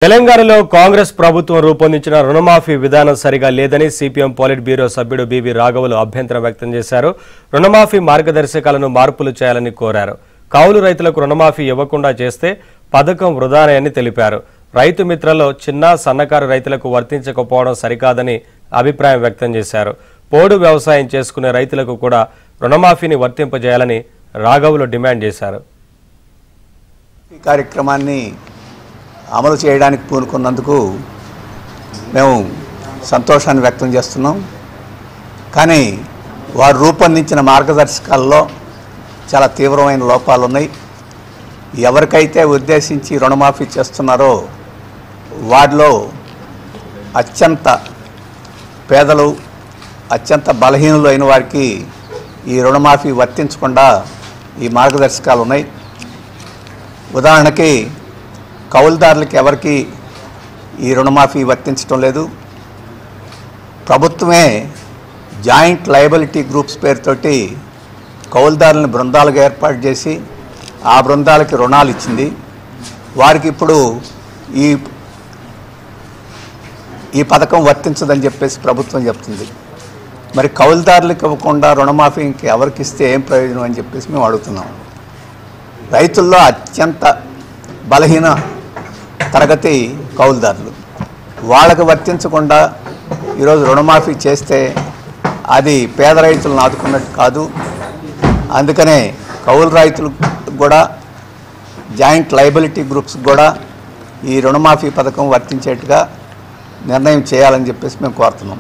తెలంగాణలో కాంగ్రెస్ ప్రభుత్వం రూపొందించిన రుణమాఫీ విధానం సరిగా లేదని సిపిఎం పోలిట్ బ్యూరో సభ్యుడు బివి రాఘవులు అభ్యంతరం వ్యక్తం చేశారు. రుణమాఫీ మార్గదర్శకాలను మార్పులు చేయాలని కోరారు. కౌలు రైతులకు రుణమాఫీ ఇవ్వకుండా చేస్తే పథకం వృధానని తెలిపారు. రైతు మిత్రలో చిన్న సన్నకారు రైతులకు వర్తించకపోవడం సరికాదని అభిప్రాయం వ్యక్తం చేశారు. పోడు వ్యవసాయం చేసుకునే రైతులకు కూడా రుణమాఫీని వర్తింపజేయాలని రాఘవులు డిమాండ్ చేశారు. ఈ కార్యక్రమాన్ని అమలు చేయడానికి పూనుకున్నందుకు మేము సంతోషాన్ని వ్యక్తం చేస్తున్నాం. కానీ వారు రూపొందించిన మార్గదర్శకాల్లో చాలా తీవ్రమైన లోపాలు ఉన్నాయి. ఎవరికైతే ఉద్దేశించి రుణమాఫీ చేస్తున్నారో వారిలో అత్యంత పేదలు, అత్యంత బలహీనులు అయిన వారికి ఈ రుణమాఫీ వర్తించకుండా ఈ మార్గదర్శకాలు ఉన్నాయి. ఉదాహరణకి కౌలుదారులకి ఎవరికి ఈ రుణమాఫీ వర్తించడం లేదు. ప్రభుత్వమే జాయింట్ లయబిలిటీ గ్రూప్స్ పేరుతోటి కౌలుదారులను బృందాలుగా ఏర్పాటు చేసి ఆ బృందాలకి రుణాలు ఇచ్చింది. వారికి ఇప్పుడు ఈ పథకం వర్తించదని చెప్పేసి ప్రభుత్వం చెప్తుంది. మరి కౌలుదారులకు ఇవ్వకుండా రుణమాఫీ ఇంక ఎవరికి ఇస్తే ఏం ప్రయోజనం అని చెప్పేసి మేము అడుగుతున్నాం. రైతుల్లో అత్యంత బలహీన తరగతి కౌలుదారులు, వాళ్ళకు వర్తించకుండా ఈరోజు రుణమాఫీ చేస్తే అది పేద రైతులను ఆదుకున్నట్టు కాదు. అందుకనే కౌలు రైతులకు కూడా జాయింట్ లయబిలిటీ గ్రూప్స్ కూడా ఈ రుణమాఫీ పథకం వర్తించేట్టుగా నిర్ణయం చేయాలని చెప్పేసి మేము కోరుతున్నాం.